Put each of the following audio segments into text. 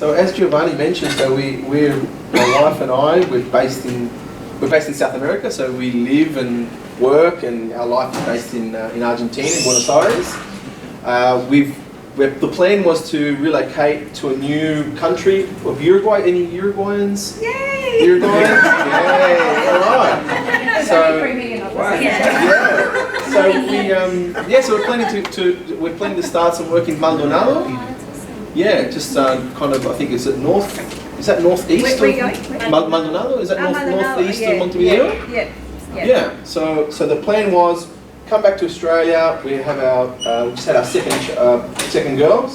So as Giovanni mentioned, so we're my wife and I, we're based in South America. So we live and work, and our life is based in Argentina, in Buenos Aires. The plan was to relocate to a new country of Uruguay. Any Uruguayans? Yay! Uruguayans? Yay! All right. So yeah. So we're planning to start some work in Maldonado. Yeah, just kind of, I think it's at north. Is that northeast? Where are you going? Maldonado? Is that northeast of Montevideo? Yeah. So the plan was come back to Australia. We have we just had our second girl,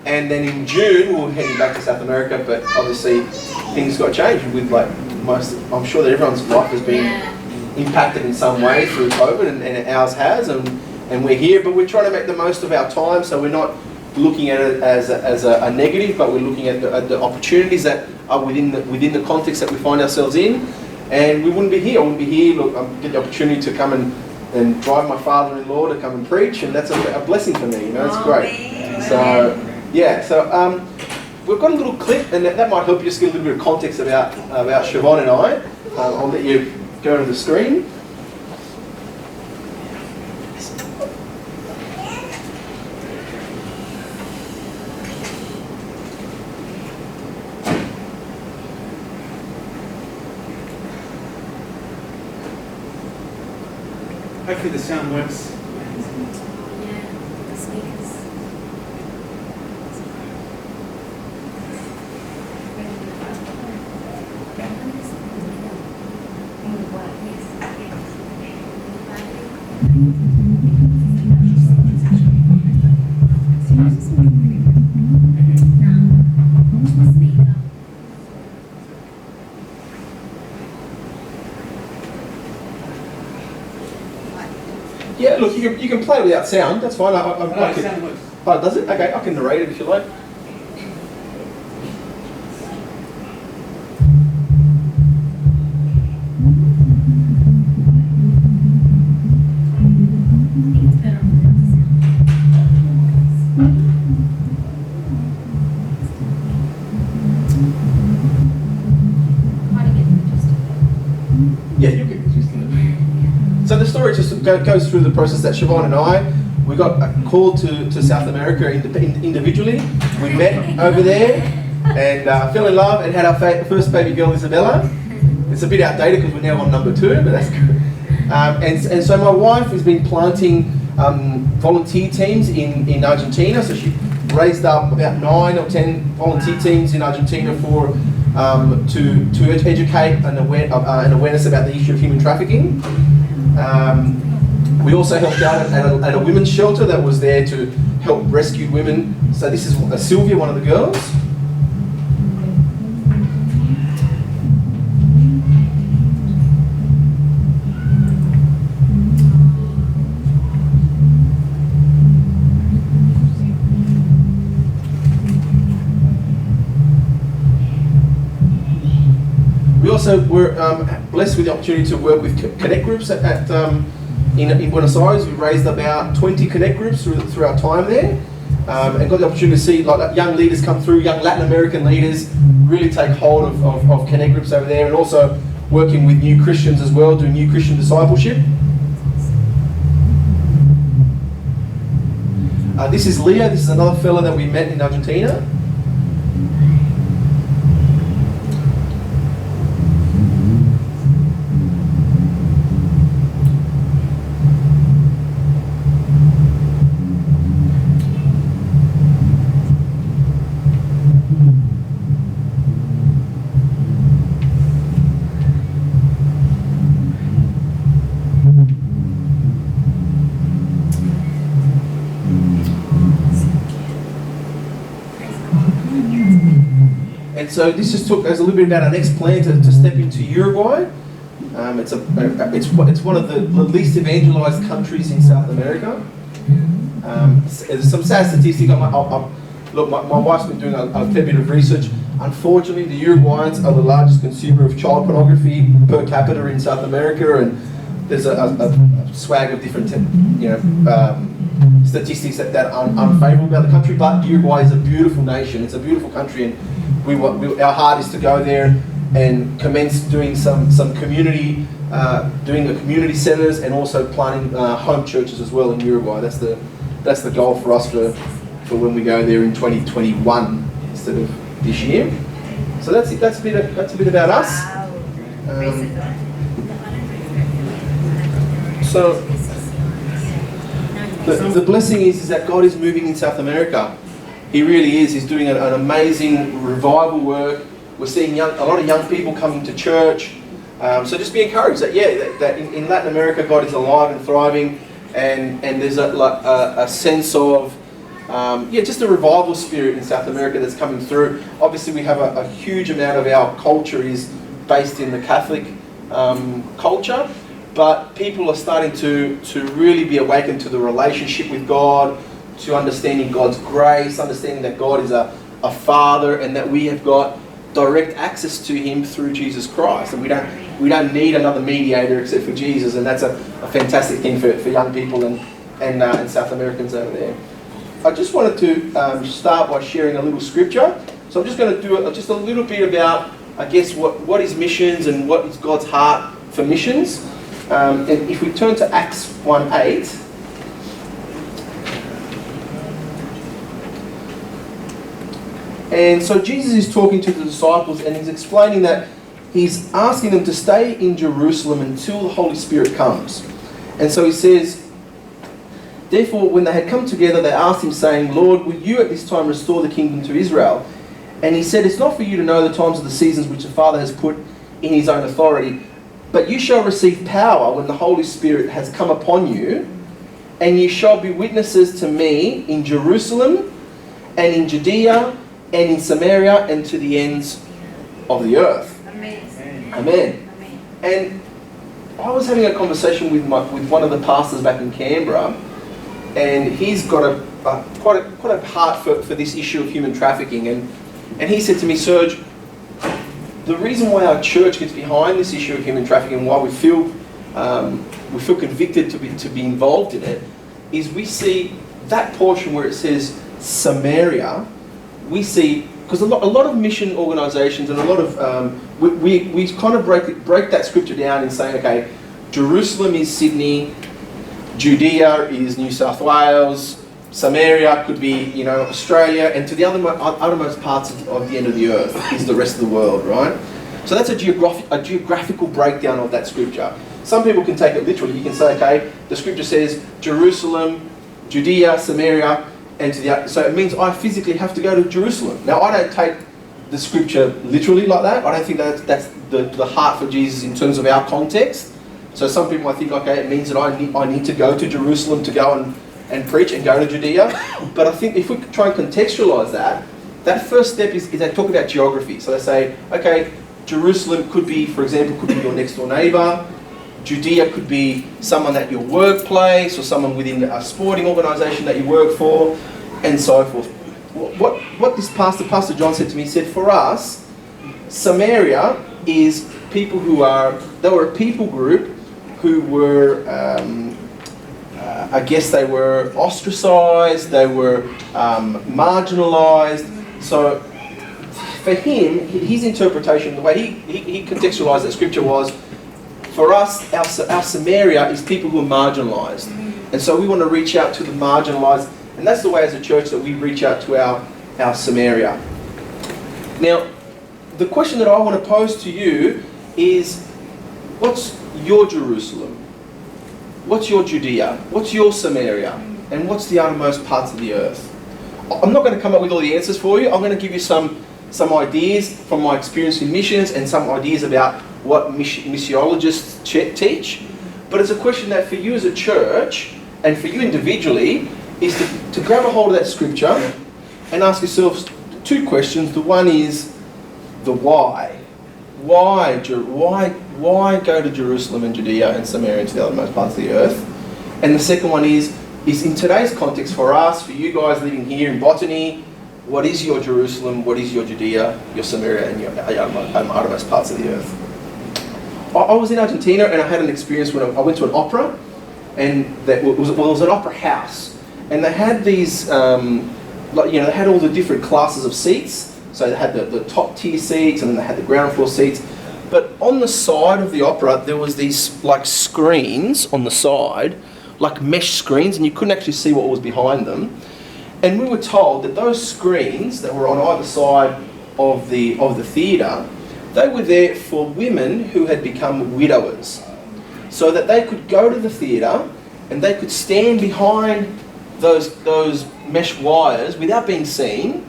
and then in June we're heading back to South America. But obviously things got changed with I'm sure that everyone's life has been impacted in some way through COVID, and ours has, and we're here. But we're trying to make the most of our time. So we're not looking at it as a negative, but we're looking at the opportunities that are within the context that we find ourselves in. And we wouldn't be here. I wouldn't be here. Look, I get the opportunity to come and drive my father-in-law to come and preach, and that's a blessing for me. It's great. So yeah. So we've got a little clip, and that might help you just get a little bit of context about Siobhan and I. I'll let you go to the screen. Hopefully the sound works. Yeah, the speakers. Yeah, look, you can play without sound. That's fine. I can, sound works. oh, does it? Okay, I can narrate it if you like. Yeah, you can. So the story just goes through the process that Siobhan and I, we got called to South America individually. We met over there and fell in love and had our first baby girl, Isabella. It's a bit outdated because we're now on number 2, but that's good. And so my wife has been planting volunteer teams in Argentina. So she raised up about 9 or 10 volunteer teams in Argentina for to educate an awareness about the issue of human trafficking. We also helped out at a women's shelter that was there to help rescue women. So this is Sylvia, one of the girls. We also were blessed with the opportunity to work with Connect groups in Buenos Aires. We raised about 20 Connect groups through our time there, and got the opportunity to see young leaders come through, young Latin American leaders really take hold of Connect groups over there, and also working with new Christians as well, doing new Christian discipleship. This is Leo. This is another fella that we met in Argentina. And so this just took us a little bit about our next plan to step into Uruguay. It's one of the least evangelized countries in South America. There's some sad statistics. Look, my wife's been doing a fair bit of research. Unfortunately, the Uruguayans are the largest consumer of child pornography per capita in South America, and there's a swag of different, statistics that are unfavourable about the country. But Uruguay is a beautiful nation. It's a beautiful country, and our heart is to go there and commence doing some community, doing the community centres, and also planting home churches as well in Uruguay. That's the goal for us for when we go there in 2021 instead of this year. So that's it. That's a bit about us. So the blessing is that God is moving in South America. He really is. He's doing an amazing revival work. We're seeing a lot of young people coming to church. So just be encouraged that in Latin America God is alive and thriving, and there's a sense of just a revival spirit in South America that's coming through. Obviously we have a huge amount of our culture is based in the Catholic culture, but people are starting to really be awakened to the relationship with God, to understanding God's grace, understanding that God is a Father, and that we have got direct access to Him through Jesus Christ, and we don't need another mediator except for Jesus, and that's a fantastic thing for young people and South Americans over there. I just wanted to start by sharing a little scripture. So I'm just going to do just a little bit about, I guess, what is missions and what is God's heart for missions. And if we turn to Acts 1:8. And so Jesus is talking to the disciples, and he's explaining that he's asking them to stay in Jerusalem until the Holy Spirit comes. And so he says, therefore, when they had come together, they asked him, saying, Lord, will you at this time restore the kingdom to Israel? And he said, it's not for you to know the times or the seasons which the Father has put in His own authority, but you shall receive power when the Holy Spirit has come upon you, and you shall be witnesses to me in Jerusalem and in Judea and in Samaria and to the ends of the earth. Amazing. Amen. Amen. And I was having a conversation with one of the pastors back in Canberra, and he's got quite a heart for this issue of human trafficking, and he said to me, Serge, the reason why our church gets behind this issue of human trafficking, why we feel convicted to be involved in it, is we see that portion where it says Samaria. We see, because a lot of mission organisations and a lot of we kind of break that scripture down in saying, okay, Jerusalem is Sydney, Judea is New South Wales, Samaria could be Australia, and to the outermost parts of the end of the earth is the rest of the world, right? So that's a geographical breakdown of that scripture. Some people can take it literally. You can say, okay, the scripture says Jerusalem, Judea, Samaria, and so it means I physically have to go to Jerusalem. Now, I don't take the scripture literally like that. I don't think that's the heart for Jesus in terms of our context. So some people might think, okay, it means that I need to go to Jerusalem to go and preach and go to Judea. But I think if we try and contextualize that first step is they talk about geography. So they say, okay, Jerusalem could be, for example, could be your next door neighbour. Judea could be someone at your workplace or someone within a sporting organisation that you work for, and so forth. What this Pastor John said to me, he said, for us, Samaria is people they were a people group who were, I guess they were ostracised, they were marginalised. So for him, his interpretation, the way he contextualised that scripture was, for us, our Samaria is people who are marginalised. And so we want to reach out to the marginalised, and that's the way as a church that we reach out to our Samaria. Now, the question that I want to pose to you is, what's your Jerusalem? What's your Judea? What's your Samaria? And what's the outermost parts of the earth? I'm not going to come up with all the answers for you. I'm going to give you some ideas from my experience in missions and some ideas about what missiologists teach. But it's a question that for you as a church and for you individually is to grab a hold of that scripture and ask yourself two questions. The one is the why. Why go to Jerusalem and Judea and Samaria and to the othermost parts of the earth? And the second one is in today's context for us, for you guys living here in Botany, what is your Jerusalem, what is your Judea, your Samaria, and your outermost parts of the earth? I was in Argentina and I had an experience when I went to an opera, and it was an opera house, and they had these, they had all the different classes of seats. So they had the top tier seats, and then they had the ground floor seats. But on the side of the opera, there was these like screens on the side, like mesh screens, and you couldn't actually see what was behind them. And we were told that those screens that were on either side of the theatre, they were there for women who had become widowers, so that they could go to the theatre and they could stand behind those mesh wires without being seen,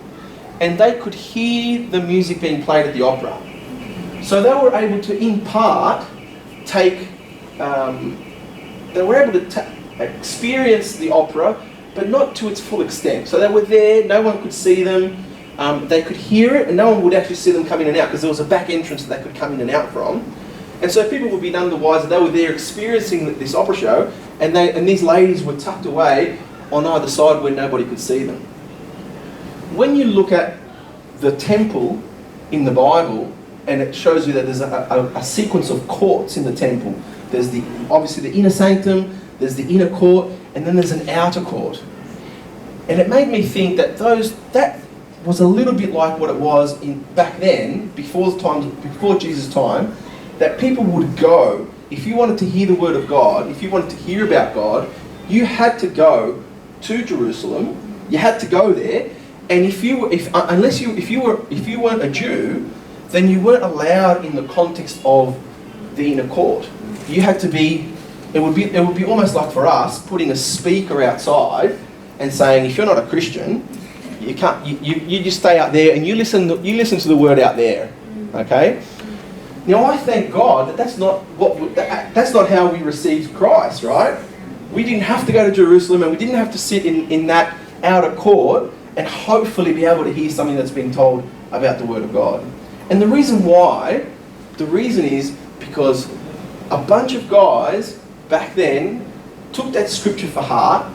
and they could hear the music being played at the opera. So they were able to, in part, experience the opera, but not to its full extent. So they were there, no one could see them, they could hear it, and no one would actually see them come in and out, because there was a back entrance that they could come in and out from. And so people would be none the wiser. They were there experiencing this opera show, and these ladies were tucked away on either side where nobody could see them. When you look at the temple in the Bible, and it shows you that there's a sequence of courts in the temple. There's obviously the inner sanctum, there's the inner court, and then there's an outer court. And it made me think that that was a little bit like what it was back then, before Jesus' time, that people would go, if you wanted to hear the word of God, if you wanted to hear about God, you had to go to Jerusalem. You had to go there, and if you weren't a Jew, then you weren't allowed in the context of the inner court. You had to be. It would be almost like for us putting a speaker outside and saying, if you're not a Christian, you can't. You just stay out there and you listen to the word out there. Okay. Now I thank God that that's not how we received Christ, right? We didn't have to go to Jerusalem, and we didn't have to sit in that outer court and hopefully be able to hear something that's being told about the Word of God. And the reason is because a bunch of guys back then took that scripture for heart,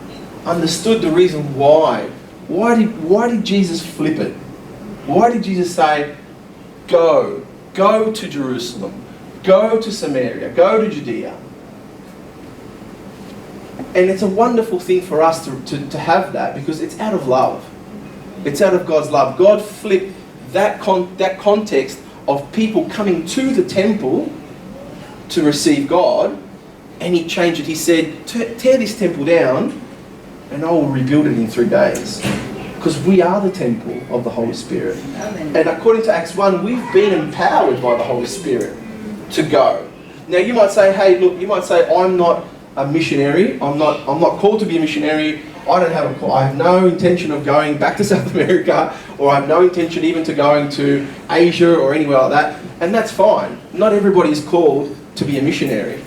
understood the reason why. Why did Jesus flip it? Why did Jesus say, go to Jerusalem, go to Samaria, go to Judea? And it's a wonderful thing for us to have that, because it's out of love. It's out of God's love. God flipped that context of people coming to the temple to receive God, and He changed it. He said, tear this temple down and I will rebuild it in 3 days. Because we are the temple of the Holy Spirit. Amen. And according to Acts 1, we've been empowered by the Holy Spirit to go. Now you might say, I'm not a missionary. I'm not called to be a missionary. I have no intention of going back to South America, or I have no intention even to going to Asia or anywhere like that. And that's fine. Not everybody is called to be a missionary.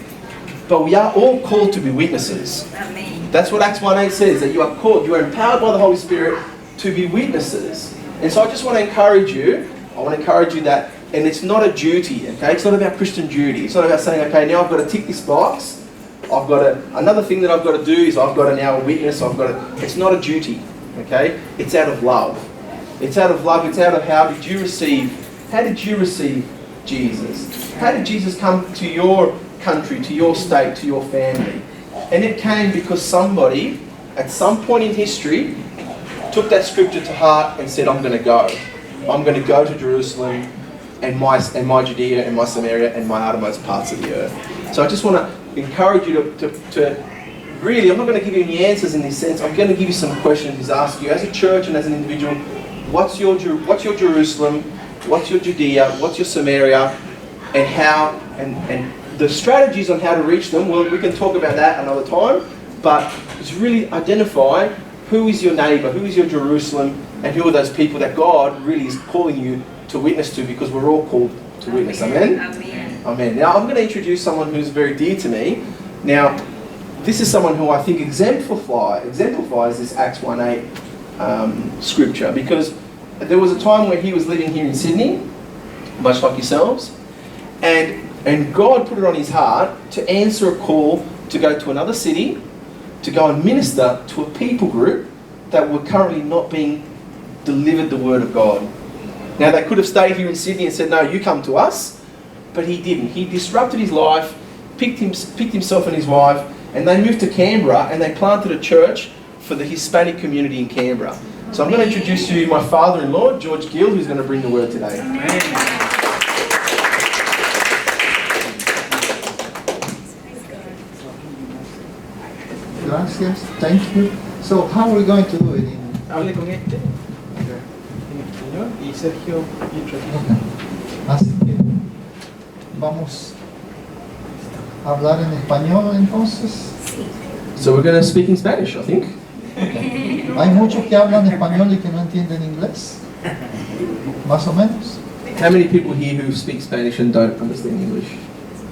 But we are all called to be witnesses. Amen. That's what Acts 1:8 says, that you are called, you are empowered by the Holy Spirit to be witnesses. And so I just want to encourage you, that, and it's not a duty, okay? It's not about Christian duty. It's not about saying, okay, now I've got to tick this box. Another thing that I've got to do is I've got to now witness. It's not a duty, okay? It's out of love. It's out of love. It's out of how did you receive Jesus? How did Jesus come to your country, to your state, to your family? And it came because somebody, at some point in history, took that scripture to heart and said, I'm going to go. I'm going to go to Jerusalem and my Judea and my Samaria and my outermost parts of the earth. So I just want to encourage you to really, I'm not going to give you any answers in this sense. I'm going to give you some questions, ask you as a church and as an individual, what's your Jerusalem, what's your Judea, what's your Samaria, and how, and the strategies on how to reach them. Well, we can talk about that another time, but it's really identify who is your neighbour, who is your Jerusalem, and who are those people that God really is calling you to witness to, because we're all called to witness. Amen? Amen. Amen. Now I'm going to introduce someone who's very dear to me. Now, this is someone who I think exemplifies this Acts 1:8 scripture, because there was a time where he was living here in Sydney, much like yourselves, and God put it on his heart to answer a call to go to another city, to go and minister to a people group that were currently not being delivered the word of God. Now they could have stayed here in Sydney and said, no, you come to us, but he didn't. He disrupted his life, picked himself and his wife, and they moved to Canberra and they planted a church for the Hispanic community in Canberra. So I'm going to introduce you my father-in-law, George Gill, who's going to bring the word today. Gracias, thank you. So how are we going to do it? Hable con este. En español y Sergio introduce. Así que vamos a hablar en español entonces. So we're going to speak in Spanish, I think. Hay muchos que hablan español y que no entienden inglés. Más o menos. How many people here who speak Spanish and don't understand English?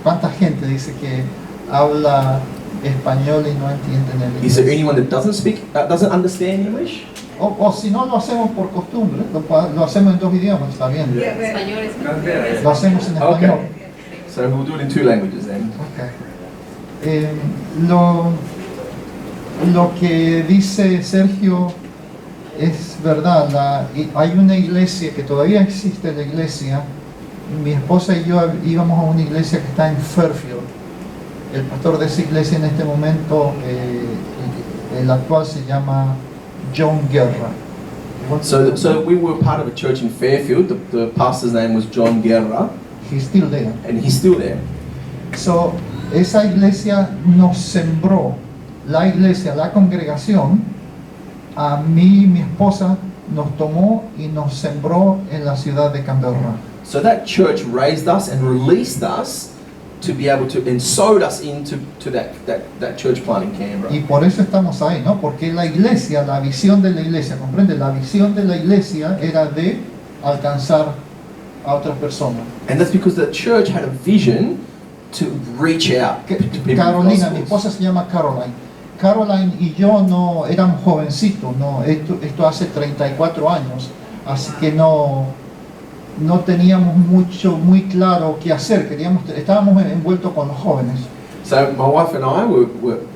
¿Cuánta gente dice que habla español y no entienden el Is there inglés? anyone that doesn't understand English? O si no lo hacemos por costumbre, lo hacemos en 2 idiomas, está bien. Lo hacemos en español. Okay. So we'll do it in 2 languages then. Okay. Lo que dice Sergio es verdad. Hay una iglesia que todavía existe, la iglesia. Mi esposa y yo íbamos a una iglesia que está en Fairfield. El pastor de esa iglesia en este momento, el actual, se llama John Guerra. So we were part of a church in Fairfield. The pastor's name was John Guerra, He's still there. and he's still there. So, esa iglesia nos sembró, la iglesia, la congregación, a mí y mi esposa nos tomó y nos sembró en la ciudad de Canberra. So that church raised us and released us to be able to, and sowed us into that church plant in Canberra. Y por eso estamos ahí, ¿no? Porque la iglesia, la visión de la iglesia, ¿comprende? La visión de la iglesia era de alcanzar a otras personas. And that's because the church had a vision to reach out to people with Carolina, mi gospels. esposa se llama Caroline. Caroline y yo no éramos jovencitos, no, esto hace 34 años, así que no teníamos muy claro qué hacer, estábamos envueltos con los jóvenes. So my wife and I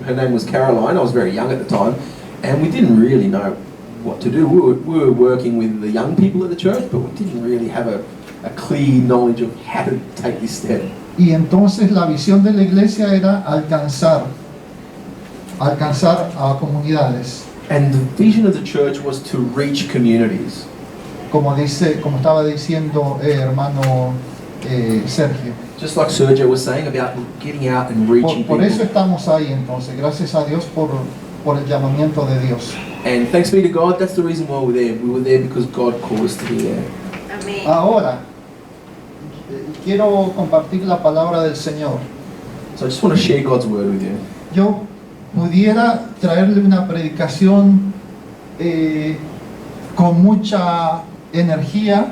her name was Caroline. I was very young at the time, and we didn't really know what to do. We were working with the young people at the church, but we didn't really have a clear knowledge of how to take this step. Y entonces la visión de la iglesia era alcanzar a comunidades, And the vision of the church was to reach communities. como estaba diciendo hermano Sergio. Just like Sergio was saying about getting out and reaching Por eso people. estamos ahí entonces, gracias a Dios por el llamamiento de Dios. And thanks be to God, that's the reason why we're there. We were there because God called us to be there. Ahora, quiero compartir la palabra del Señor. So I just want to share God's word with you. Yo pudiera traerle una predicación con mucha energía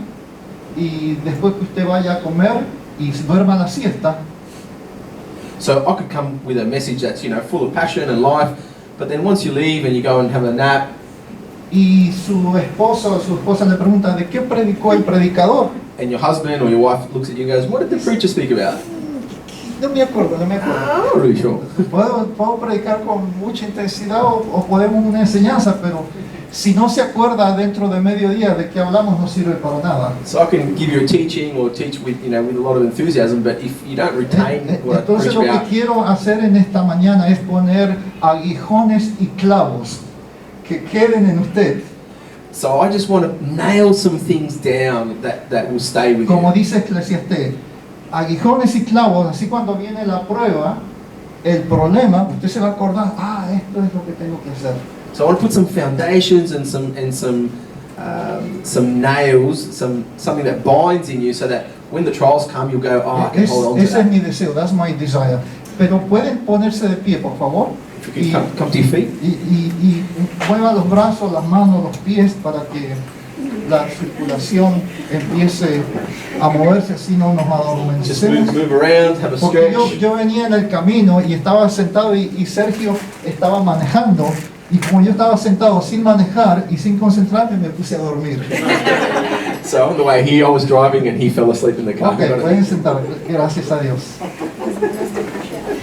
y después que usted vaya a comer y duerma la siesta, So I could come with a message that's, full of passion and life, but then once you leave and you go and have a nap, y su esposo o su esposa le pregunta ¿de qué predicó el predicador? and your husband or your wife looks at you and goes, what did the preacher speak about? No me acuerdo. I'm not really sure. Puedo predicar con mucha intensidad o podemos una enseñanza, pero si no se acuerda dentro de mediodía de qué hablamos, no sirve para nada. So I can give you a teaching or teach with a lot of enthusiasm, but if you don't retain what I Entonces preach lo que about, quiero hacer en esta mañana es poner aguijones y clavos que queden en usted. so I just want to nail some things down that will stay with Como you. dice Eclesiastés, aguijones y clavos, así cuando viene la prueba, el problema, usted se va a acordar, esto es lo que tengo que hacer. So I want to put some foundations and some nails, something that binds in you, so that when the trials come, you'll go, I can hold on to Ese es that. mi deseo, that's my desire. Pero pueden ponerse de pie, por favor, If you can come to your feet. y mueva los brazos, las manos, los pies para que la circulación empiece a moverse, así no nos Just adormecemos. move around, have a Porque stretch. yo venía en el camino y estaba sentado y Sergio estaba manejando, y como yo estaba sentado sin manejar y sin concentrarme, me puse a dormir. So on the way here, I was driving and he fell asleep in the car. Ok, pueden sentar, gracias a Dios.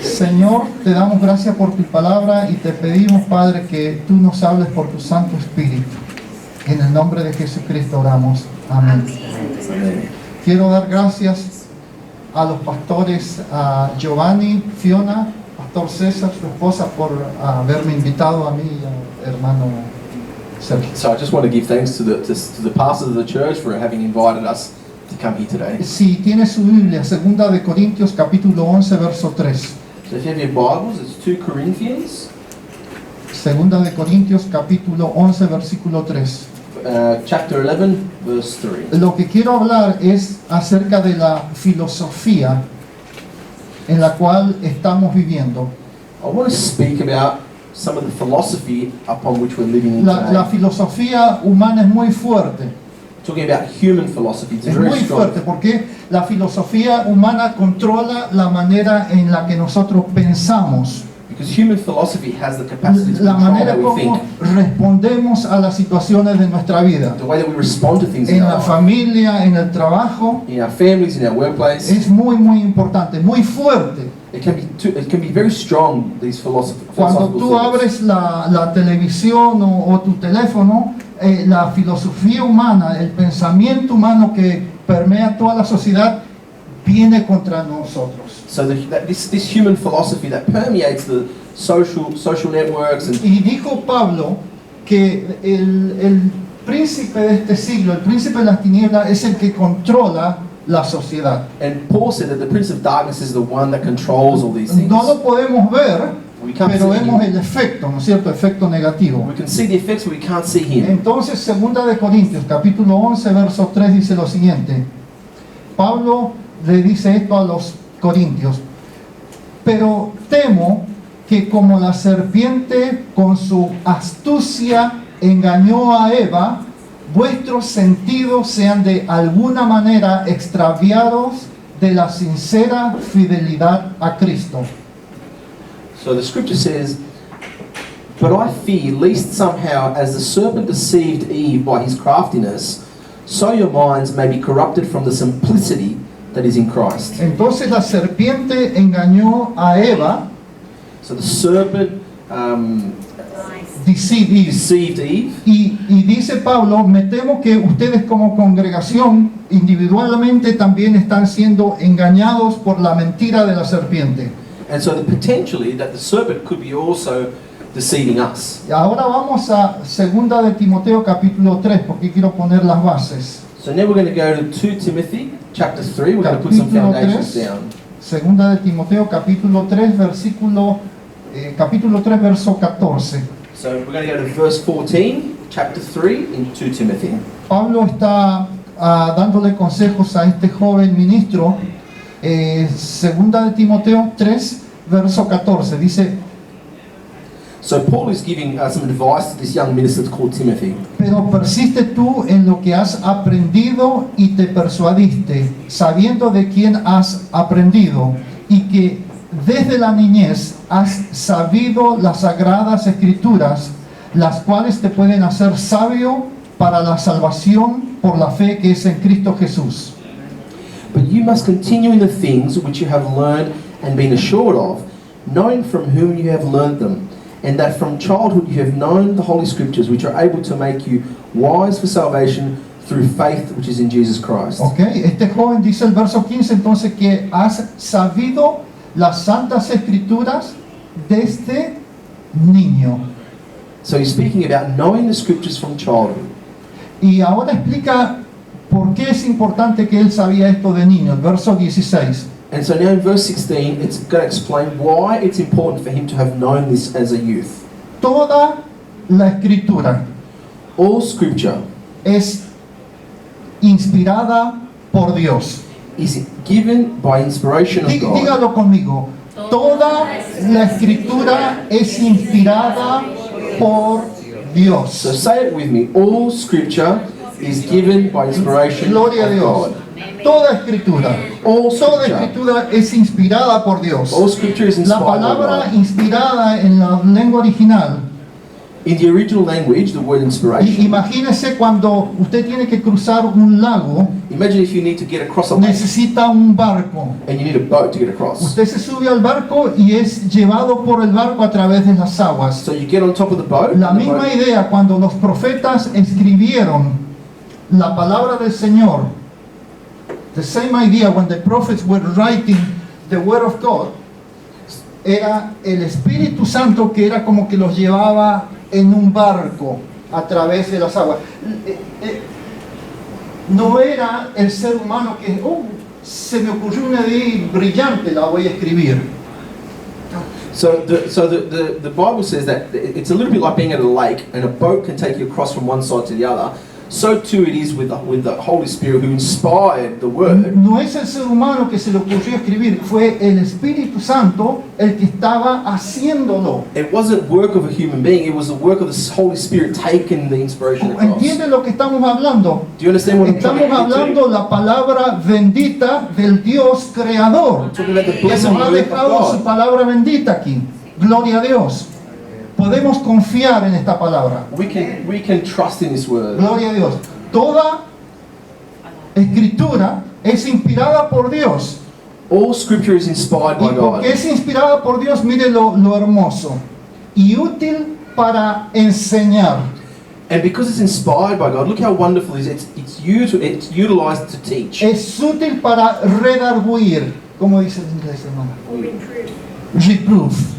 Señor, te damos gracias por tu palabra y te pedimos, Padre, que tú nos hables por tu Santo Espíritu. En el nombre de Jesucristo oramos. Amén. Amen. Quiero dar gracias a los pastores Giovanni, Fiona, Pastor César, su esposa, por haberme invitado a mí y al hermano Sergio. So I just want to give thanks to the pastors of the church for having invited us to come here today. Si tiene su Biblia, 2 de Corintios capítulo 11, verso 3. So if you have your Bibles, it's 2 Corinthians, 2 de Corintios capítulo 11, versículo 3. chapter 11, verse 3. Lo que quiero hablar es acerca de la filosofía en la cual estamos viviendo. I want to speak about some of the philosophy upon which we're living in La today. filosofía humana es muy fuerte. Talking about human philosophy, it's Es very muy strong. fuerte porque la filosofía humana controla la manera en la que nosotros pensamos, Because human philosophy has the capacity to la control manera how we como think, respondemos a las situaciones de nuestra vida, the way that we respond to things in en our la life, familia, en el trabajo. in our families, in our workplace. Es muy importante, muy fuerte. It can be very strong, these Cuando philosophical tú thoughts. abres la televisión o tu teléfono, la filosofía humana, el pensamiento humano que permea toda la sociedad viene contra nosotros. So this human philosophy that permeates the social networks and Y dijo Pablo que el príncipe de este siglo, el príncipe de las tinieblas, es el que controla la sociedad. Paul said that the prince of darkness is the one that controls all these things. No lo podemos ver, We can't pero see vemos him. el efecto, ¿no es cierto? Efecto negativo. We can see the effects, but we can't see him. Entonces, 2 de Corintios, capítulo 11, verso 3, dice lo siguiente. Pablo le dice esto a los corintios: pero temo que como la serpiente con su astucia engañó a Eva, vuestros sentidos sean de alguna manera extraviados de la sincera fidelidad a Cristo. So the scripture says, "But I fear lest somehow, as the serpent deceived Eve by his craftiness, so your minds may be corrupted from the simplicity that is in Christ." Entonces la serpiente engañó a Eva, So the serpent deceived Eve. y dice Pablo: me temo que ustedes como congregación individualmente también están siendo engañados por la mentira de la serpiente. And so potentially that the serpent could be also deceiving us. Y ahora vamos a 2 de Timoteo capítulo 3, porque quiero poner las bases. So now we're going to go to 2 Timothy chapter 3. We're going to put some Capítulo foundations 3. down. 2 de Timoteo capítulo 3, capítulo 3, verso 14. So we're going to go to verse 14, chapter 3 in 2 Timothy. Pablo está dándole consejos a este joven ministro. 2 de Timoteo 3, verso 14, dice: So Paul is giving some advice to this young minister called Timothy. pero persiste tú en lo que has aprendido y te persuadiste, sabiendo de quién has aprendido, y que desde la niñez has sabido las sagradas escrituras, las cuales te pueden hacer sabio para la salvación por la fe que es en Cristo Jesús. But you must continue in the things which you have learned and been assured of, knowing from whom you have learned them, and that from childhood you have known the Holy Scriptures, which are able to make you wise for salvation through faith which is in Jesus Christ. Okay, este joven dice el verso 15 entonces que has sabido las santas escrituras desde niño. So he's speaking about knowing the Scriptures from childhood. Y ahora explica por qué es importante que él sabía esto de niño. El verso 16. And so now in verse 16, it's going to explain why it's important for him to have known this as a youth. Toda la escritura All Scripture es inspirada por Dios. is given by inspiration of God. Dígalo conmigo. Toda la escritura es inspirada por Dios. So say it with me. All Scripture is given by inspiration Gloria a of Dios. God. Toda escritura. All Toda Scripture. escritura es inspirada por Dios. All Scripture is La inspired by palabra God. inspirada en la lengua original. In the original language, the word Y inspiration. imagínese cuando usted tiene que cruzar un lago, Imagine if you need to get across a lake necesita un barco. and you need a boat to get across. Usted se sube al barco y es llevado por el barco a través de las aguas. So you get on top of the boat. La and the misma boat- idea cuando los profetas escribieron la palabra del Señor, the same idea when the prophets were writing the word of God, era el Espíritu Santo que era como que los llevaba en un barco a través de las aguas. No era el ser humano que, se me ocurrió una idea brillante, la voy a escribir. So the Bible says that it's a little bit like being at a lake, and a boat can take you across from one side to the other. So too it is with the Holy Spirit who inspired the Word. No es el ser humano que se le ocurrió escribir, fue el Espíritu Santo el que estaba haciéndolo. It wasn't work of a human being, it was the work of the Holy Spirit taking the inspiration across. ¿Entiende lo que estamos hablando? Do you understand what I'm Estamos trying to hablando la palabra bendita del Dios creador. talking about the Que blessed nos ha word of dejado su God. palabra bendita aquí. Gloria a Dios. Podemos confiar en esta palabra. We can trust in this word. Gloria a Dios. Toda escritura es inspirada por Dios. All scripture is inspired Y by God. porque es inspirada por Dios, mire lo hermoso. Y útil para enseñar. And because it's inspired by God, look how wonderful it is. It's utilized to teach. Es útil para redarguir. ¿Cómo dice en inglés, hermano? Or reproof. Reproof.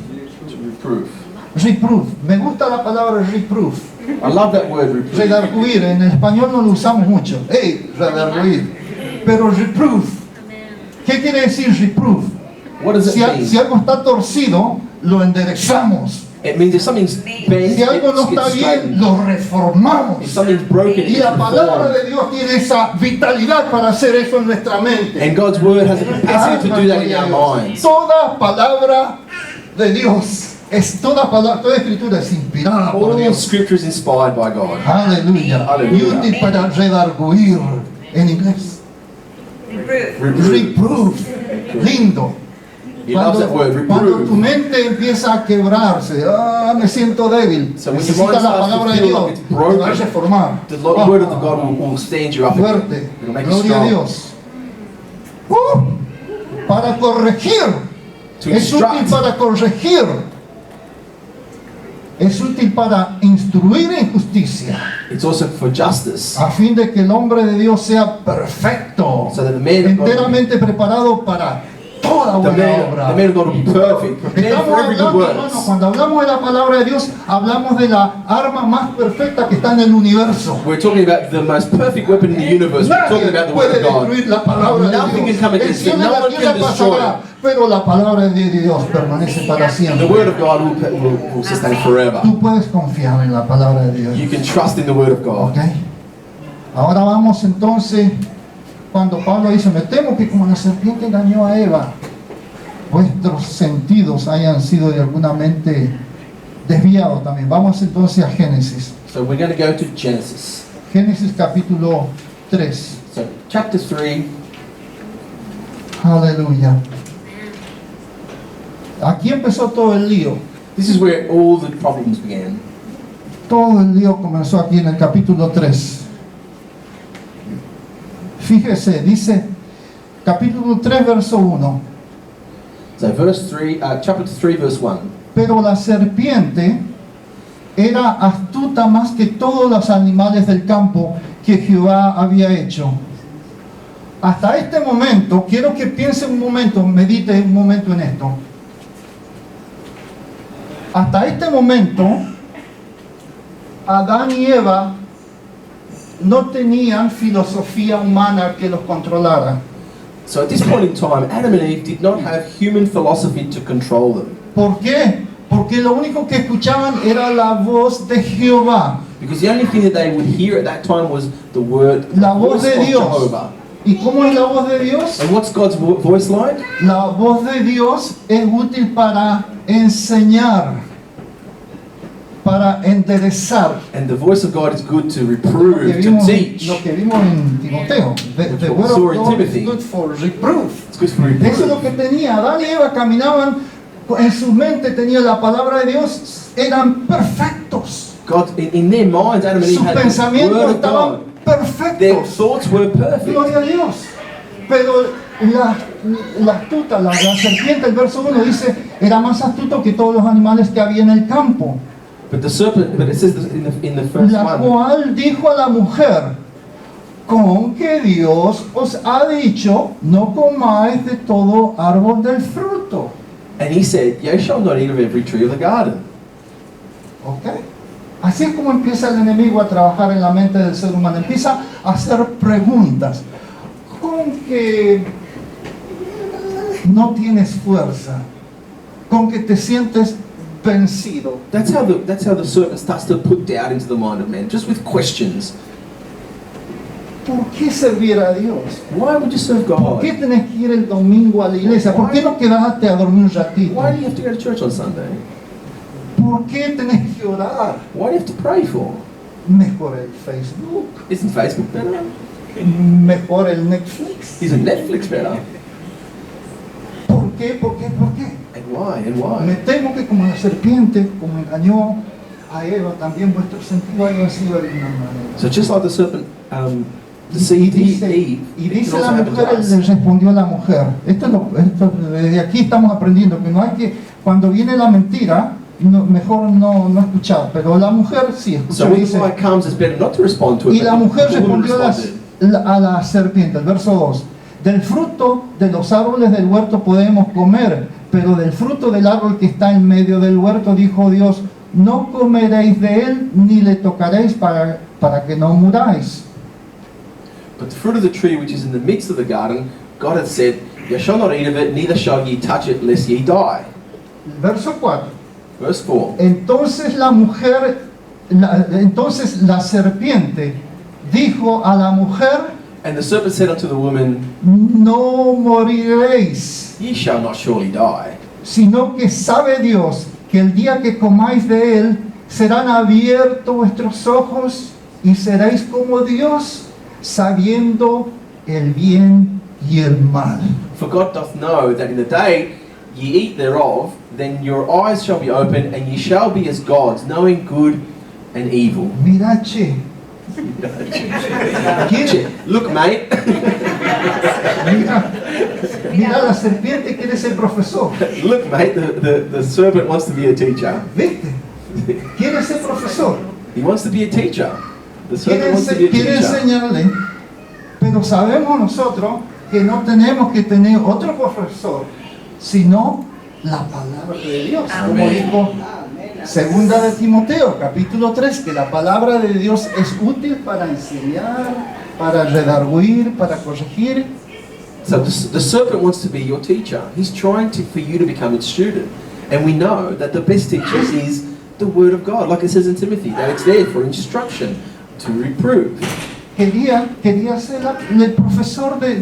To reprove. Reproof. Me gusta la palabra reproof. I love that word, reprove. Redarguir. En español no lo usamos mucho. ¡Hey! Redarguir. Pero reproof. Amen. ¿Qué quiere decir reproof? What does it mean? Si algo está torcido, lo enderezamos. It means if something's bent, Si algo no está it's bien, straightened. lo reformamos. If something's broken, Y it's la palabra reformed. de Dios tiene esa vitalidad para hacer eso en nuestra mente. And God's word has the capacity to do that in our minds. Toda palabra de Dios, toda escritura es inspirada por All Dios. scripture is inspired by God. Aleluya. Aleluya. Y útil para redarguir en inglés. Reproof. Reproof. Lindo. He loves that word, Cuando tu reprove. mente empieza a quebrarse, me siento débil, So when your necesitas mind la starts to palabra de feel Dios, like it's te va a broken, reformar. The word of the God will stand you up again. Fuerte, It'll make you gloria a strong. Dios. Para corregir, To es útil instruct. para corregir, es útil para instruir en justicia, It's also for justice. a fin de que el hombre de Dios sea perfecto, So that the man of God, enteramente preparado para toda the buena man obra. of God will be perfect. Prepared Estamos for every good hablando, hermano, work. cuando hablamos de la palabra de Dios, hablamos de la arma más perfecta que está en el universo. We're talking about the most perfect weapon in the universe. We're talking Nadie about the word puede of God. destruir la palabra de Nothing Dios. can come El against it. cielo y No la one tierra can destroy pasará, pero la palabra de Dios permanece para The siempre. word of God will sustain forever. Tú puedes confiar en la palabra de Dios. You can trust in the word of God. ¿Ok? Ahora vamos entonces, cuando Pablo dice, me temo que como la serpiente engañó a Eva, vuestros sentidos hayan sido de alguna mente desviados también. Vamos entonces a Génesis. So we're going to go to Genesis. Génesis capítulo 3. So chapter 3. Aleluya. Aquí empezó todo el lío. This is where all the problems began. Todo el lío comenzó aquí en el capítulo 3. Fíjese, dice capítulo 3, verso 1. So chapter 3, verse 1. Pero la serpiente era astuta más que todos los animales del campo que Jehová había hecho. Hasta este momento, quiero que piense un momento, medite un momento en esto. Hasta este momento, Adán y Eva no tenían filosofía humana que los controlara. So at this point in time, Adam and Eve did not have human philosophy to control them. ¿Por qué? Porque lo único que escuchaban era la voz de Jehová, Because the only thing that they would hear at that time was the word, la the voz voice de of Dios. Jehovah. ¿Y cómo es la voz de Dios? And what's God's voice like? La voz de Dios es útil para enseñar, para enderezar. And the voice of God is good to Lo reprove, que to vimos, teach. lo que vimos en Timoteo. The word of saw in God Timothy. is good for reproof. It's good for Eso es lo reproof. que tenía. Adán y Eva caminaban, en su mente tenía la palabra de Dios, eran perfectos. God, in their minds, Adam and Eve Sus had the pensamientos word of estaban God. Their perfectos. thoughts were perfect. Gloria a Dios. Pero la astuta, la serpiente, el verso 1 dice, era más astuto que todos los animales que había en el campo. But the serpent, but it says in the first La one, cual dijo a la mujer, con que Dios os ha dicho, no comáis de todo árbol del fruto. And he said, "You shall not eat of every tree of the garden." ¿Ok? Así es como empieza el enemigo a trabajar en la mente del ser humano. Empieza a hacer preguntas. Con que no tienes fuerza, con que te sientes vencido. That's how the serpent starts to put doubt into the mind of man, just with questions. ¿Por qué servir a Dios? Why would you serve ¿Por God? qué tenés que ir el domingo a la iglesia? ¿Por qué no quedaste a dormir un ratito? Why do you have to go to church on Sunday? ¿Por qué tenés que orar? What do you have to pray for? Mejor el Facebook, Isn't Facebook better? mejor el Netflix. Isn't Netflix better? ¿Por qué? ¿Por qué? ¿Por qué? And why? And Me why? temo que como la serpiente, como engañó a Eva, también vuestro sentido haya sido de una manera. So just like the serpent Y deceived dice, Eve, y it can dice also la happen to mujer, us. le respondió a la mujer. Desde aquí estamos aprendiendo que no hay que, cuando viene la mentira, mejor no escuchar. Pero la mujer sí So escuchó y when the dice, lie comes, it's better not to respond to it. y but la mujer the woman respondió responded. a la serpiente, el verso 2. Del fruto de los árboles del huerto podemos comer, pero del fruto del árbol que está en medio del huerto, dijo Dios, no comeréis de él ni le tocaréis para que no muráis. But the fruit of the tree which is in the midst of the garden, God hath said, "You shall not eat of it, neither shall ye touch it, lest ye die." Verso 4. Verse 4. Entonces la serpiente dijo a la mujer, And the serpent said unto the woman, no moriréis, Ye shall not surely die, sino que sabe Dios que el día que comáis de él serán abiertos vuestros ojos y seréis como Dios, sabiendo el bien y el mal. for God doth know that in the day ye eat thereof, then your eyes shall be opened, and ye shall be as gods, knowing good and evil. Mira, che, Look, mate. mira, la serpiente quiere ser profesor. Look, mate, the serpent wants to be a teacher. ¿Viste? Quiere ser profesor. He wants to be a teacher. The Quiere, serpent wants to be a quiere teacher. enseñarle, pero sabemos nosotros que no tenemos que tener otro profesor, sino la palabra de Dios. Como Amén. dijo Segunda de Timoteo, capítulo 3, que la palabra de Dios es útil para enseñar, para redarguir, para corregir. So the serpent wants to be your teacher. He's trying for you to become its student. And we know that the best teacher is the Word of God. Like it says in Timothy, that it's there for instruction, to reprove. Quería ser el profesor de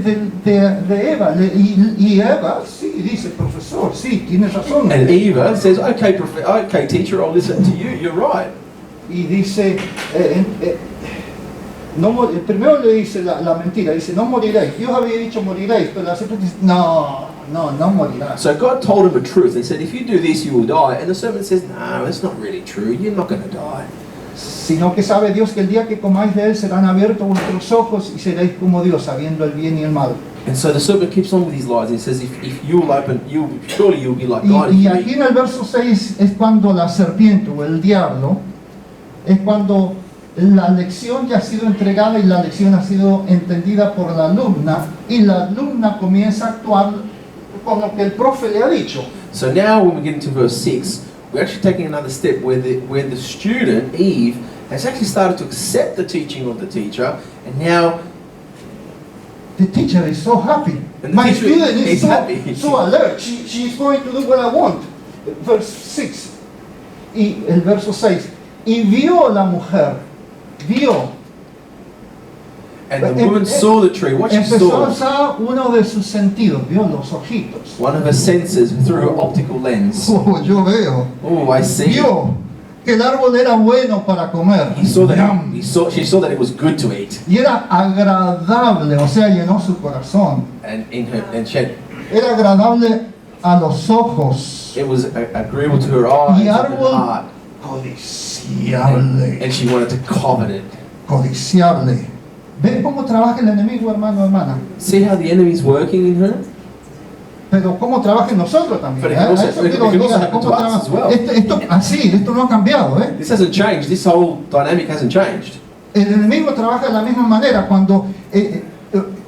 Eva. Y Eva, sí, dice, profesor, sí, tienes razón. And Eva says, okay, okay, teacher, I'll listen to you. You're right. Y dice, primero le dice la mentira, dice, no moriréis. Dios había dicho moriréis, pero la serpiente dice, no morirás. So God told him the truth and said, if you do this, you will die. And the serpent says, no, it's not really true. You're not going to die. Sino que sabe Dios que el día que comáis de él serán abiertos vuestros ojos y seréis como Dios, sabiendo el bien y el mal. And so the serpent keeps on with his lies and says, if you will open, surely you'll be like God. Y aquí en el verso 6 es cuando la serpiente o el diablo, es cuando la lección ya ha sido entregada y la lección ha sido entendida por la alumna, y la alumna comienza a actuar con lo que el profe le ha dicho. So now when we get into verse 6, we're actually taking another step where the student, Eve, has actually started to accept the teaching of the teacher, and now The teacher is so happy. And the My teacher student is is so, happy. so alert. She's going to do what I want. Verse 6. Y el verso 6. Y vio la mujer. Vio. and the woman saw the tree. What she Empezó a saw, usar uno de sus sentidos. Vio los ojitos. one of her senses through her optical lens. Oh, yo veo. Oh, I see. Vio que el árbol era bueno para comer. He saw that. Yum. She saw that it was good to eat, Y era agradable, o sea, llenó su corazón. and she had, Era agradable a los ojos. it was agreeable to her eyes Y and her árbol heart, codiciable. and she wanted to covet it. Codiciable. ¿Ven cómo trabaja el enemigo, hermano, hermana? See how the enemy's working in her? Pero cómo trabaja en nosotros también. But it ¿eh? can also- A eso quiero it can also llegar, happen cómo to us trabaja. as well. Esto no ha cambiado, ¿eh? This hasn't changed. This whole dynamic hasn't changed. El enemigo trabaja de la misma manera. Cuando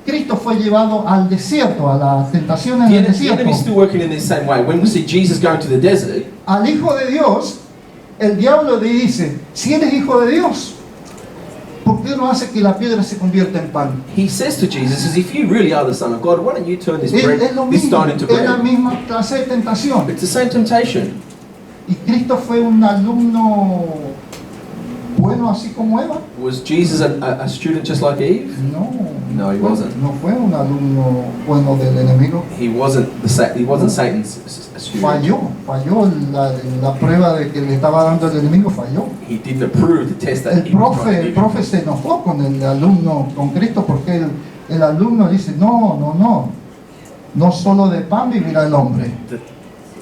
Cristo fue llevado al desierto, a la tentación en el The enemy is desierto, still working in the same way. When we see Jesus going to the desert, al Hijo de Dios, el diablo le dice, si eres Hijo de Dios, ¿por qué no hace que la piedra se convierta en pan? he says to Jesus, if you really are the Son of God, why don't you turn this bread, Es lo this mismo, stone into es la bread? misma clase de tentación. It's the same temptation. Y Cristo fue un alumno bueno así como Eva. Was Jesus a student just like Eve? No, he wasn't. No fue un alumno bueno del enemigo. He wasn't Satan's student. Falló la prueba de que le estaba dando el enemigo, falló. He didn't approve the test that El he was trying to profe give him. se enojó con el alumno, con Cristo, porque el alumno dice, no solo de pan vivirá el hombre.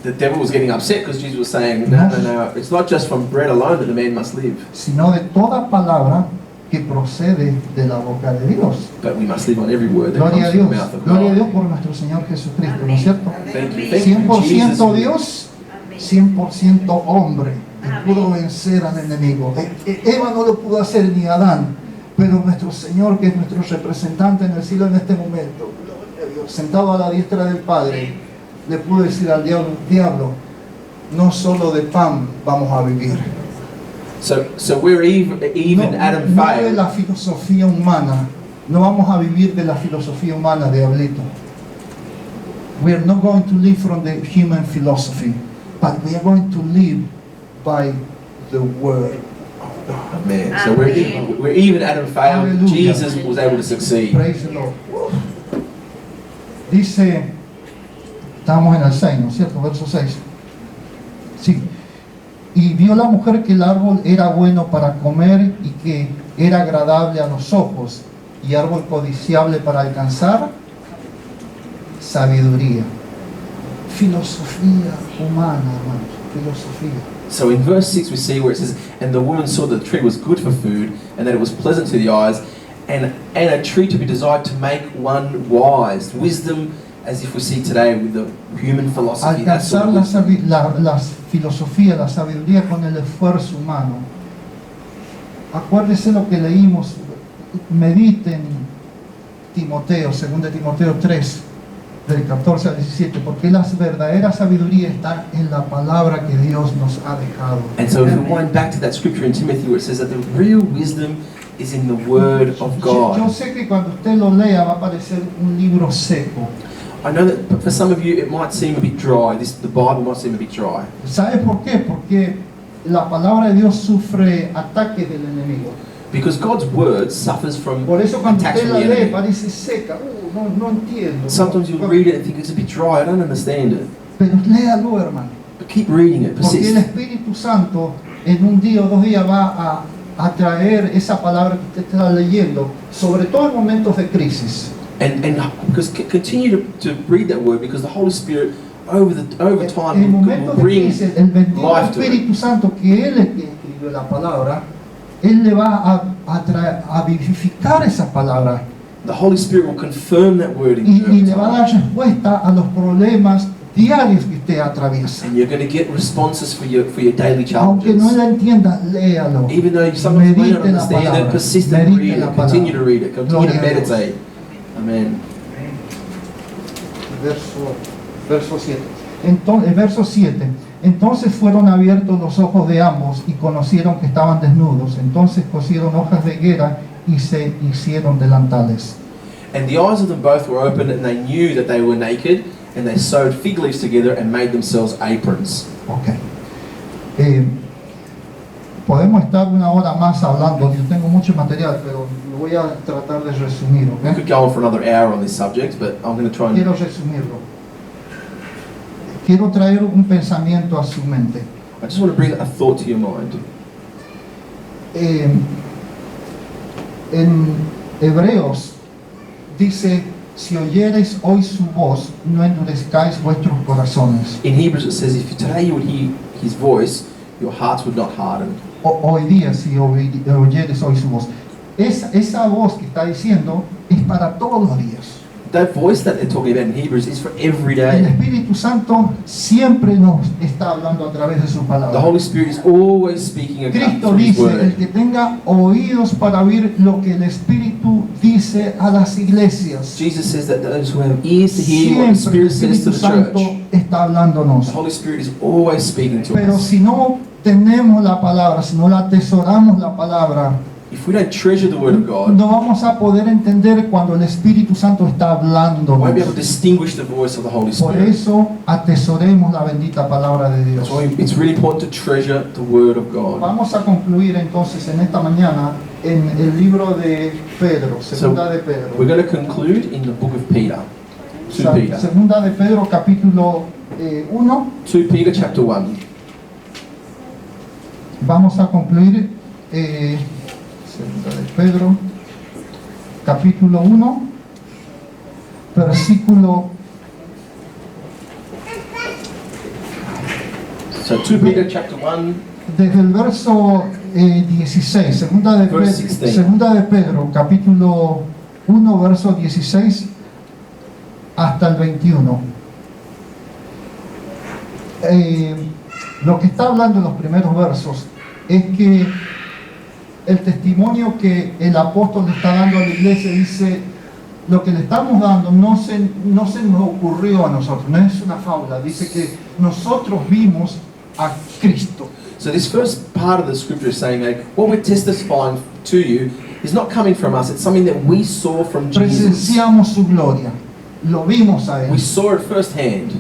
The devil was getting upset because Jesus was saying, no, it's not just from bread alone that a man must live, Sino de toda palabra que procede de la boca de Dios. but we must live on every word that Gloria a comes from Dios, the mouth of gloria a God. Dios por nuestro Señor Jesucristo, ¿no es cierto? Thank you, thank you, 100% Jesus. Dios, 100% hombre, y pudo vencer al enemigo. Eva no lo pudo hacer ni Adán, pero nuestro Señor, que es nuestro representante en el cielo en este momento, gloria a Dios, sentado a la diestra del Padre, le pudo decir al diablo, no solo de pan vamos a vivir. So we're even Adam No de failed. la filosofía humana, no vamos a vivir de la filosofía humana, diablito. We are not going to live from the human philosophy, but we are going to live by the word of God. Man, so we're even Adam failed. Hallelujah. Jesus was able to succeed. Praise the Lord. Dice, estamos en el 6, ¿no es cierto? Verso 6. Sí. Y vio la mujer que el árbol era bueno para comer y que era agradable a los ojos y árbol codiciable para alcanzar sabiduría. Filosofía humana, hermanos. Filosofía. So in verse 6 we see where it says, and the woman saw that the tree was good for food, and that it was pleasant to the eyes, and a tree to be desired to make one wise. Wisdom, as if we see today with the human philosophy. That sort Alcanzar of wisdom. la filosofía, la sabiduría con el esfuerzo humano. Acuérdese lo que leímos, mediten Timoteo, 2 Timoteo 3, del 14 al 17, porque la verdadera sabiduría está en la palabra que Dios nos ha dejado. And so if we wind back to that scripture in Timothy where it says that the real wisdom is in the word of Yo God. sé que cuando usted lo lea va a parecer un libro seco. I know that for some of you it might seem a bit dry. The Bible might seem a bit dry. ¿Sabe por qué? Porque la palabra de Dios sufre ataques del enemigo. Because God's word suffers from Por eso cuando attacks usted from la the lee enemy. parece seca. No entiendo. Sometimes you'll read it and think it's a bit dry, I don't understand it. Pero léalo, hermano. But keep reading it, Porque el persist. Espíritu Santo en un día o 2 días va a traer esa palabra que usted está leyendo, sobre todo en momentos de crisis. And because continue to read that word, because the Holy Spirit over En time will momentos de bring crisis, el bendito life to it. Espíritu Santo, que Él es quien escribió la palabra, Él le va a vivificar esa palabra The Holy Spirit will confirm that word in y your le va a dar time. respuesta a los problemas diarios que usted atraviesa. And you're going to get responses for your daily Aunque challenges. no la entienda, léalo. Even though you sometimes may not Medite la understand it, palabra. persist and Medite read la it, continue to palabra. read it, continue to Gloria a Dios. meditate. Amen. Verso 7. Entonces, verso 7. Entonces fueron abiertos los ojos de ambos y conocieron que estaban desnudos. Entonces cosieron hojas de higuera y se hicieron delantales. And the eyes of them both were opened, and they knew that they were naked, and they sewed fig leaves together and made themselves aprons. Ok. Podemos estar una hora más hablando. Yo tengo mucho material, pero lo voy a tratar de resumir. We ¿Ok? could go on for another hour on this subject, but I'm going to try and Quiero resumirlo. Quiero traer un pensamiento a su mente. I just want to bring a thought to your mind. En Hebreos dice, si oyereis hoy su voz, no endurezcáis vuestros corazones. In Hebrews it says, if today you would hear his voice, your hearts would not harden. Hoy día, si oyereis hoy su voz. Esa voz que está diciendo es para todos los días. that voice that they're talking about in Hebrews is for every El day. Espíritu Santo siempre nos está hablando a través de su The palabra. Holy Spirit is always speaking Cristo through His dice, el word. que tenga oídos para oír lo que el Espíritu dice a las iglesias. Jesus says that those who have ears to hear what the Siempre el Spirit says to Espíritu the Santo church. está hablándonos. The Holy Spirit is always speaking to Pero us. si no tenemos la palabra, si no la atesoramos la palabra, If we don't treasure the word of God, no vamos a poder entender cuando el Espíritu Santo está we won't be able to hablándonos. distinguish the voice of the Holy Por Spirit. eso atesoremos la bendita palabra de Dios. That's why it's really important to treasure the word of God. Vamos a concluir entonces en esta mañana en el libro de Pedro, segunda de Pedro. We're going to conclude in the book of Peter. 2 Peter. Segunda de Pedro capítulo 1. 2 Peter chapter 1. Vamos a concluir segunda de Pedro capítulo 1 versículo So 2 Peter chapter 1, desde el verso 16, Verse 16. segunda de Pedro capítulo 1 verso 16 hasta el 21. Lo que está hablando en los primeros versos es que el testimonio que el apóstol le está dando a la iglesia dice, lo que le estamos dando no se nos ocurrió a nosotros, no es una fábula, dice que nosotros vimos a Cristo. so this first part of the scripture is saying like what we're testifying to you is not coming from us, it's something that we saw from Jesus. Presenciamos su gloria, lo vimos a We él. saw it firsthand.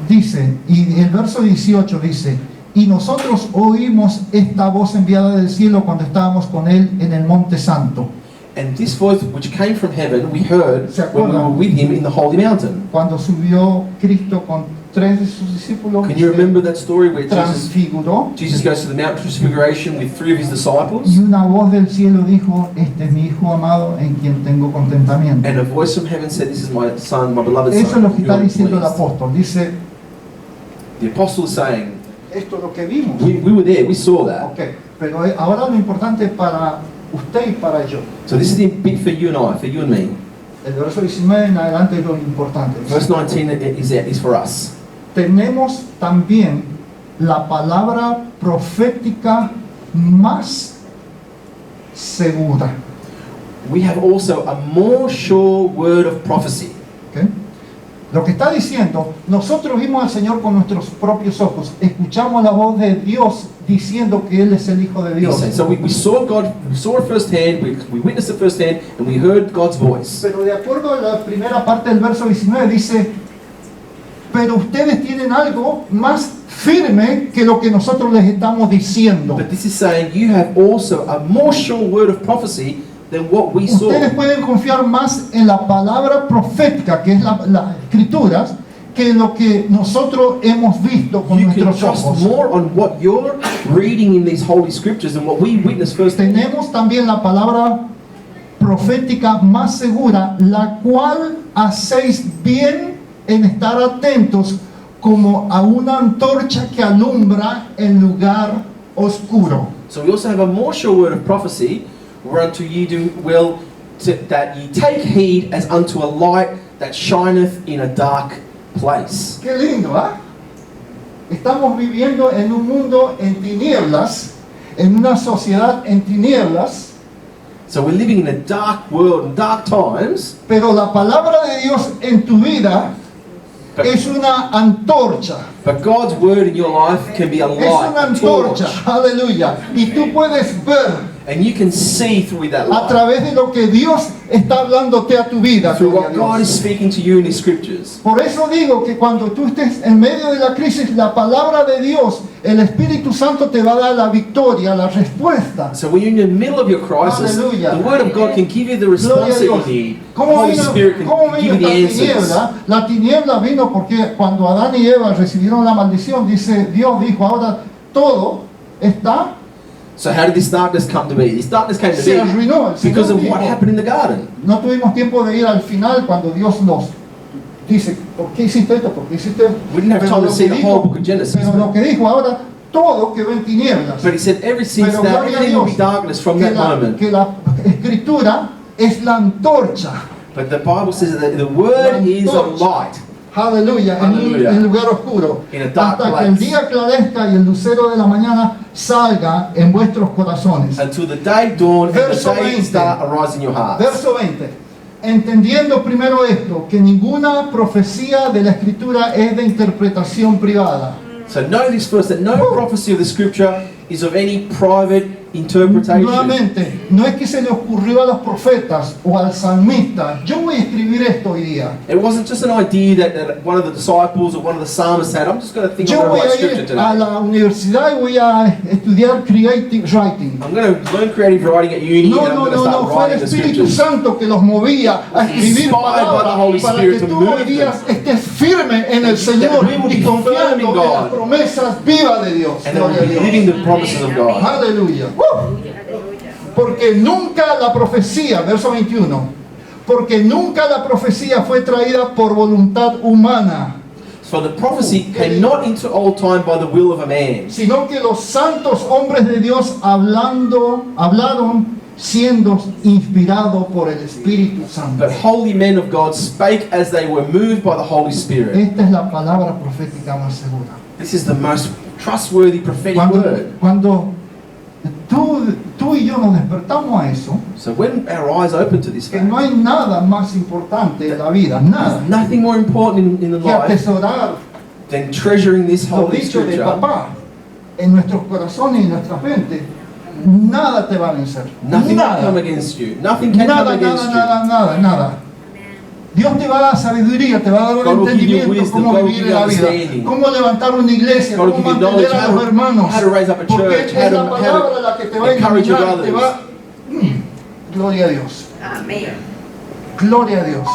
Dice, y el verso 18 dice, y nosotros oímos esta voz enviada del cielo cuando estábamos con él en el monte santo. And this voice which came from heaven we heard ¿Se when we were acuerdan? with him in the holy mountain. Cuando subió Cristo con 3 de sus discípulos, Can you remember that story where transfiguró, Jesus goes to the Mount Transfiguration with 3 of his y disciples? una voz del cielo dijo, este es mi hijo amado en quien tengo contentamiento. And a voice from heaven said, this is my son, my beloved Eso es son. lo que whom está you are diciendo el pleased." apóstol. Dice, The apostle is saying, esto es lo que vimos. we were there, we saw that. Ok, pero ahora lo importante para usted y para yo. So this is the big for you and I, for you and me. El verso 19 en adelante es lo importante. Verse 19 is for us. Tenemos también la palabra profética más segura. We have also a more sure word of prophecy. ¿Ok? Lo que está diciendo, nosotros vimos al Señor con nuestros propios ojos, escuchamos la voz de Dios diciendo que Él es el Hijo de He's Dios. saying, so we saw God, we saw it firsthand, we witnessed it firsthand, and we heard God's voice. Pero de acuerdo a la primera parte del verso 19 dice, pero ustedes tienen algo más firme que lo que nosotros les estamos diciendo. But this is saying you have also a more sure word of prophecy than what we saw. Ustedes pueden confiar más en la palabra profética, que es las escrituras, que en lo que nosotros hemos visto con You can nuestros trust ojos. more on what you're reading in these holy scriptures than what we witnessed firsthand. Tenemos también la palabra profética más segura, la cual hacéis bien en estar atentos como a una antorcha que alumbra en lugar oscuro. So we also have a more sure word of prophecy, whereunto ye do well that ye take heed as unto a light that shineth in a dark place. Qué lindo, ¿ah? Estamos viviendo en un mundo en tinieblas, en una sociedad en tinieblas, So we're living in a dark world, in dark times, pero la palabra de Dios en tu vida es una antorcha. but God's word in your life can be a Es light, una a torch, antorcha, aleluya. Y tú puedes ver and you can see through that a light, través de lo que Dios está hablándote a tu vida. through gloria what a God Dios. is speaking to you in His scriptures. Por eso digo que cuando tú estés en medio de la crisis, la palabra de Dios, el Espíritu Santo te va a dar la victoria, la respuesta. So when you're in the middle of your crisis, Hallelujah. the word of God can give you the Gloria response a that you Dios. need. The ¿Cómo Holy vino, Spirit can cómo give vino you the esta answers. tiniebla? La tiniebla vino porque cuando Adán y Eva recibieron la maldición, dice, Dios dijo, ahora todo está, So how did this darkness come to be? This darkness came to se be arruinó. El because Señor of what dijo, happened in the garden. no tuvimos tiempo de ir al final cuando Dios nos dice, ¿por qué hiciste esto? ¿Por qué hiciste esto? We didn't have Pero time lo to see que the whole dijo- book of Genesis. Pero lo que dijo ahora, todo quedó en tinieblas. But he said, ever since Pero now, gloria a everything will be Dios, darkness from que that la, moment. que la escritura es la antorcha But the Bible says that the word is a light. Aleluya, Aleluya. en un lugar oscuro. In a dark Hasta que el place. día clarezca y el lucero de la mañana salga en vuestros corazones. Until the day dawn and the Verso day 20. star arise in your hearts. Verso 20. Entendiendo primero esto, que ninguna profecía de la Escritura es de interpretación privada. So know this first, that no prophecy of the scripture is of any private interpretation. Nuevamente, no es que se le ocurrió a los profetas o al salmista, yo voy a escribir esto hoy día. It wasn't just an idea that one of the disciples or one of the psalmists had. I'm just going to think Yo I'm voy going to a write scripture ir a today. la universidad y voy a estudiar creative writing. I'm going to learn creative writing at uni No, and I'm no, going to no, start no, fue el writing the Espíritu scriptures. Santo que los movía a escribir Inspired by the palabras Holy para Spirit que to tú hoy move día them. estés firme en el Señor we will y be firm in confiando en God. las promesas vivas de Dios. And then we'll Gloria a be Dios. living the promises of God. Aleluya. Porque nunca la profecía, verso 21, porque nunca la profecía fue traída por voluntad humana, So the prophecy came not into old time by the will of a man, sino que los santos hombres de Dios hablaron siendo inspirados por el Espíritu Santo. but holy men of God spake as they were moved by the Holy Spirit. Esta es la palabra profética más segura. This is the most trustworthy prophetic word. Cuando tú y yo nos despertamos a eso, So when our eyes open to this que fact, no hay nada más importante en la vida, nada, there's nothing more important in the que life atesorar than treasuring this lo holy dicho de scripture. papá en nuestros corazones y en nuestras mentes. Nada te va a vencer. Nothing can come Nada. against you. Nothing can Nada, come against you. nada. Dios te va a dar sabiduría, te va a dar God un will give you entendimiento wisdom, cómo God will vivir give you en la vida, understanding. cómo levantar una iglesia, God will cómo give you mantener knowledge, a los hermanos. how to raise up a Porque church, es la how to palabra la que te va a encourage your iluminar, te brothers. va. Gloria a Dios. Amén. Gloria a Dios.